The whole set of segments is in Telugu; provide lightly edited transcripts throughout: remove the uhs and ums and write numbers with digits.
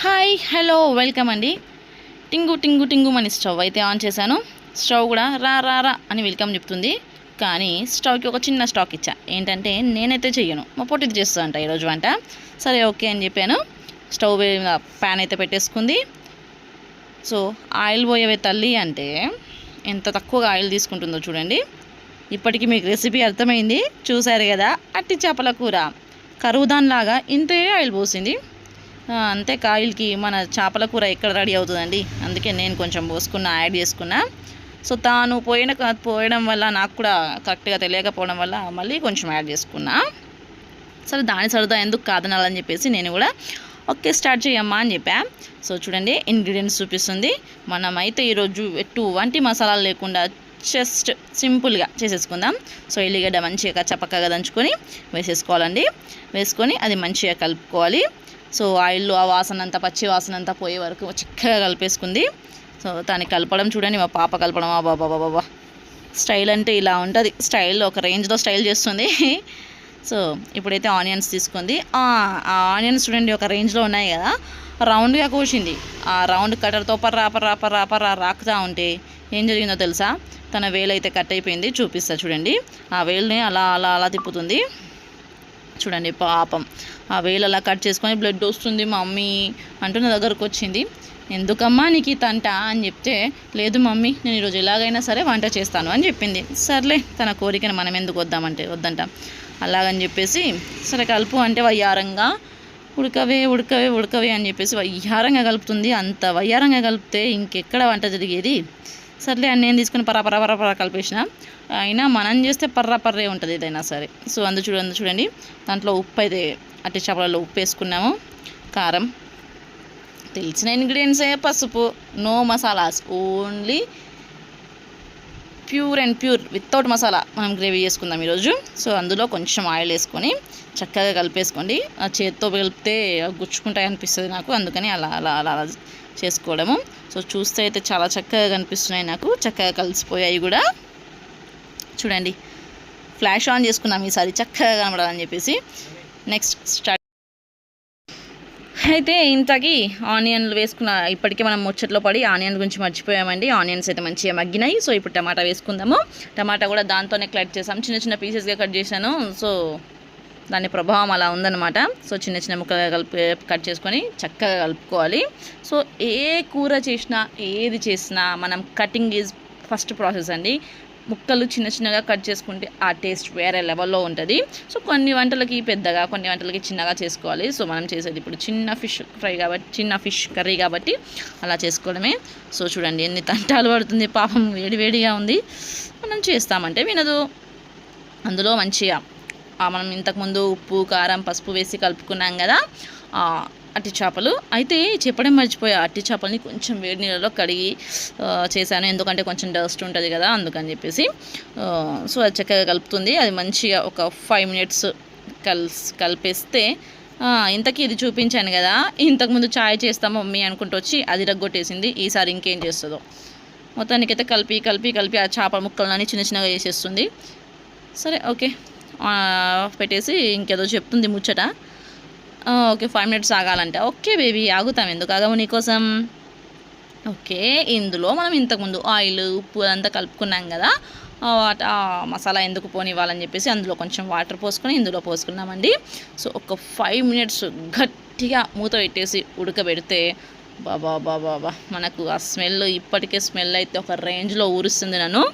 హాయ్ హలో వెల్కమ్ అండి. టింగు టింగు టింగు అని స్టవ్ అయితే ఆన్ చేశాను. స్టవ్ కూడా రా రా రా అని వెల్కమ్ చెప్తుంది. కానీ స్టవ్కి ఒక చిన్న స్టాక్ ఇచ్చా. ఏంటంటే నేనైతే చెయ్యను, మా పొట్టిది చేస్తా అంట ఈరోజు వంట. సరే ఓకే అని చెప్పాను. స్టవ్ ప్యాన్ అయితే పెట్టేసుకుంది. సో ఆయిల్ పోయేవే తల్లి అంటే ఎంత తక్కువగా ఆయిల్ తీసుకుంటుందో చూడండి. ఇప్పటికీ మీకు రెసిపీ అర్థమైంది, చూసారు కదా. అట్టి చేపల కూర కరువుదాన్లాగా ఇంతే ఆయిల్ పోసింది. అంతే ఆయిల్కి మన చేపల కూర ఎక్కడ రెడీ అవుతుందండి. అందుకే నేను కొంచెం పోసుకున్నా, యాడ్ చేసుకున్నా. సో తాను పోయడం వల్ల నాకు కూడా కరెక్ట్గా తెలియకపోవడం వల్ల మళ్ళీ కొంచెం యాడ్ చేసుకున్నా. సరే దాని సరదా ఎందుకు కాదనాలని చెప్పేసి నేను కూడా ఓకే స్టార్ట్ చేయమ్మా అని చెప్పా. సో చూడండి ఇంగ్రీడియంట్స్ చూపిస్తుంది. మనమైతే ఈరోజు ఎటువంటి మసాలాలు లేకుండా జస్ట్ సింపుల్గా చేసేసుకుందాం. సో ఎల్లిగడ్డ మంచిగా చప్పకగా దంచుకొని వేసేసుకోవాలండి. వేసుకొని అది మంచిగా కలుపుకోవాలి. సో ఆయిల్లో ఆ వాసన అంతా, పచ్చి వాసన అంతా పోయే వరకు చిక్కగా కలిపేసుకుంది. సో దాన్ని కలపడం చూడండి, మా పాప కలపడం బాబా స్టైల్ అంటే ఇలా ఉంటుంది. స్టైల్ ఒక రేంజ్లో స్టైల్ చేస్తుంది. సో ఇప్పుడైతే ఆనియన్స్ తీసుకుంది. ఆ ఆనియన్స్ చూడండి ఒక రేంజ్లో ఉన్నాయి కదా, రౌండ్గా కోసింది. ఆ రౌండ్ కట్టర్తో పర్రా రాకుతూ ఉంటే ఏం జరిగిందో తెలుసా, తన వేలు అయితే కట్ అయిపోయింది. చూపిస్తా చూడండి. ఆ వేలుని అలా అలా అలా తిప్పుతుంది చూడండి. పాపం ఆ వేలు అలా కట్ చేసుకొని బ్లడ్ వస్తుంది మమ్మీ అంటూ నా దగ్గరకు వచ్చింది. ఎందుకమ్మా నీకు ఈ తంట అని చెప్తే, లేదు మమ్మీ నేను ఈరోజు ఎలాగైనా సరే వంట చేస్తాను అని చెప్పింది. సర్లే తన కోరికను మనం ఎందుకు వద్దంటాం. అలాగని చెప్పేసి సరే కలుపు అంటే వయ్యారంగా ఉడకవే అని చెప్పేసి వయ్యారంగా కలుపుతుంది. అంత వయ్యారంగా కలిపితే ఇంకెక్కడ వంట జరిగేది. సర్లే అని నేను తీసుకుని పర్రా కలిపేసిన. అయినా మనం చేస్తే పర్రే ఉంటుంది ఏదైనా సరే. సో చూడండి దాంట్లో ఉప్పు అయితే అట్టి చేపలలో ఉప్పు వేసుకున్నాము. కారం, తెలిసిన ఇంగ్రీడియంట్సే, పసుపు, no masalas, only pure without masala మనం గ్రేవీ చేసుకుందాం ఈరోజు. సో అందులో కొంచెం ఆయిల్ వేసుకొని చక్కగా కలిపేసుకోండి. ఆ చేత్తో కలిపితే గుచ్చుకుంటాయి అనిపిస్తుంది నాకు, అందుకని అలా అలా అలా అలా చేసుకోవడము. సో చూస్తే అయితే చాలా చక్కగా కనిపిస్తున్నాయి నాకు, చక్కగా కలిసిపోయాయి కూడా. చూడండి ఫ్లాష్ ఆన్ చేసుకున్నాం ఈసారి చక్కగా కనబడాలని చెప్పేసి. నెక్స్ట్ స్టార్ట్ అయితే ఇంతకీ ఆనియన్లు వేసుకున్న, ఇప్పటికే మనం ముచ్చట్లో పడి ఆనియన్ గురించి మర్చిపోయామండి. ఆనియన్స్ అయితే మంచిగా మగ్గినాయి. సో ఇప్పుడు టమాటా వేసుకుందాము. టమాటా కూడా దాంతోనే కట్ చేసాం, చిన్న పీసెస్గా కట్ చేశాను. సో దాని ప్రభావం అలా ఉందన్నమాట. సో చిన్న ముక్కలుగా కట్ చేసుకొని చక్కగా కలుపుకోవాలి. సో ఏ కూర చేసినా ఏది చేసినా మనం కటింగ్ ఈజ్ ఫస్ట్ ప్రాసెస్ అండి. ముక్కలు చిన్నగా కట్ చేసుకుంటే ఆ టేస్ట్ వేరే లెవెల్లో ఉంటుంది. సో కొన్ని వంటలకి పెద్దగా, కొన్ని వంటలకి చిన్నగా చేసుకోవాలి. సో మనం చేసేది ఇప్పుడు చిన్న ఫిష్ కర్రీ కాబట్టి అలా చేసుకోవడమే. సో చూడండి ఎన్ని తంటాలు పడుతుంది పాపం, వేడిగా ఉంది. మనం చేస్తామంటే వినదు. అందులో మంచిగా మనం ఇంతకుముందు ఉప్పు, కారం, పసుపు వేసి కలుపుకున్నాం కదా అట్టి చేపలు. అయితే చెప్పడం మర్చిపోయా, అట్టి చేపలని కొంచెం వేడి నీళ్ళలో కడిగి చేశాను. ఎందుకంటే కొంచెం డస్ట్ ఉంటుంది కదా, అందుకని చెప్పేసి. సో అది చక్కగా కలుపుతుంది. అది మంచిగా ఒక 5 minutes కలిపేస్తే, ఇంతకీ ఇది చూపించాను కదా, ఇంతకుముందు చాయ్ చేస్తాం మమ్మీ అనుకుంటూ వచ్చి అది రగ్గొట్టేసింది. ఈసారి ఇంకేం చేస్తుందో. మొత్తానికైతే కలిపి ఆ చేపల ముక్కలన్నీ చిన్నగా చేసేస్తుంది. సరే ఓకే పెట్టేసి ఇంకేదో చెప్తుంది ముచ్చట. ఓకే 5 minutes ఆగాలంటే, ఓకే బేబీ ఆగుతాం, ఎందుకు ఆగము నీకోసం. ఓకే ఇందులో మనం ఇంతకుముందు ఆయిల్, ఉప్పు అదంతా కలుపుకున్నాం కదా, ఆ మసాలా ఎందుకు పోనివ్వాలని చెప్పేసి అందులో కొంచెం వాటర్ పోసుకొని ఇందులో పోసుకున్నామండి. సో ఒక 5 minutes గట్టిగా మూత పెట్టేసి ఉడకబెడితే బాబా మనకు ఆ స్మెల్, ఇప్పటికే స్మెల్ అయితే ఒక రేంజ్లో ఊరుస్తుంది నన్ను.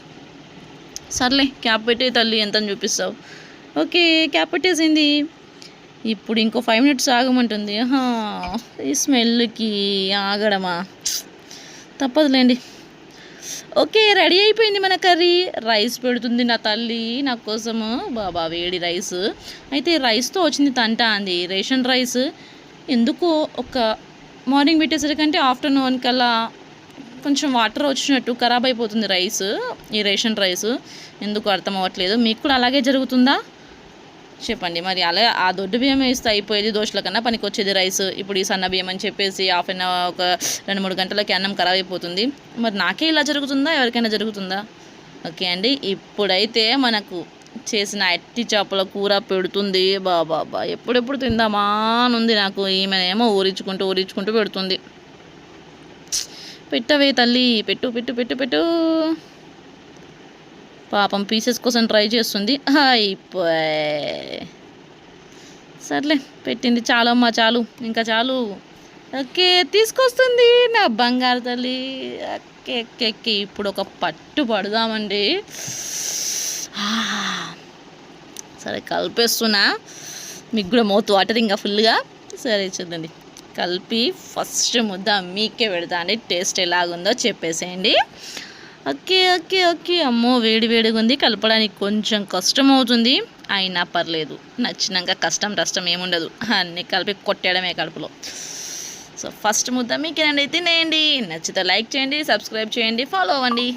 సర్లే క్యాప్ పెట్టే తల్లి ఎంతని చూపిస్తావు. ఓకే క్యాప్ పెట్టేసింది. ఇప్పుడు ఇంకో 5 minutes ఆగమంటుంది. ఈ స్మెల్కి ఆగడమా, తప్పదులేండి. ఓకే రెడీ అయిపోయింది మన కర్రీ. రైస్ పెడుతుంది నా తల్లి నా కోసము. బాబా వేడి రైస్. అయితే రైస్తో వచ్చింది తంట అంది, రేషన్ రైస్. ఎందుకో ఒక మార్నింగ్ పెట్టేసరికంటే ఆఫ్టర్నూన్ కల్లా కొంచెం వాటర్ వచ్చినట్టు ఖరాబ్ అయిపోతుంది రైస్, ఈ రేషన్ రైస్. ఎందుకు అర్థం అవ్వట్లేదు. మీకు కూడా అలాగే జరుగుతుందా చెప్పండి. మరి అలా ఆ దొడ్డు బియ్యం వేస్తే అయిపోయేది, దోశల కన్నా పనికి వచ్చేది రైస్. ఇప్పుడు ఈ సన్న బియ్యం అని చెప్పేసి హాఫ్ అన్ అవర్, ఒక 2-3 గంటలకి అన్నం ఖరాబ్ అయిపోతుంది. మరి నాకే ఇలా జరుగుతుందా, ఎవరికైనా జరుగుతుందా? ఓకే అండి, ఇప్పుడైతే మనకు చేసిన అట్టి చేపల కూర పెడుతుంది. బాబా ఎప్పుడెప్పుడు తిందామా అని ఉంది నాకు. ఈమెనేమో ఊరించుకుంటూ పెడుతుంది. పెట్టవే తల్లి, పెట్టు పెట్టు పెట్టు పెట్టు. పాపం పీసెస్ కోసం ట్రై చేస్తుంది. అయిపోయి సర్లే పెట్టింది. చాలమ్మా చాలు, ఇంకా చాలు. ఓకే తీసుకొస్తుంది నా బంగారు తల్లి. ఓకే ఇప్పుడు ఒక పట్టు పడదామండి. సరే కలిపేస్తున్నా. మీకు కూడా మౌత్ వాటర్ ఇంకా ఫుల్గా. సరే చూడండి కలిపి ఫస్ట్ ముద్ద మీకే పెడతా అండి. టేస్ట్ ఎలాగుందో చెప్పేసేయండి. ఓకే అమ్మో వేడిగా ఉంది. కలపడానికి కొంచెం కష్టం అవుతుంది, అయినా పర్లేదు. నచ్చినాక కష్టం ఏముండదు, అన్నీ కలిపి కొట్టేయడమే కడుపులో. సో ఫస్ట్ ముద్ద మీకేనండి, తినేయండి. నచ్చితే లైక్ చేయండి, సబ్స్క్రైబ్ చేయండి, ఫాలో అవ్వండి.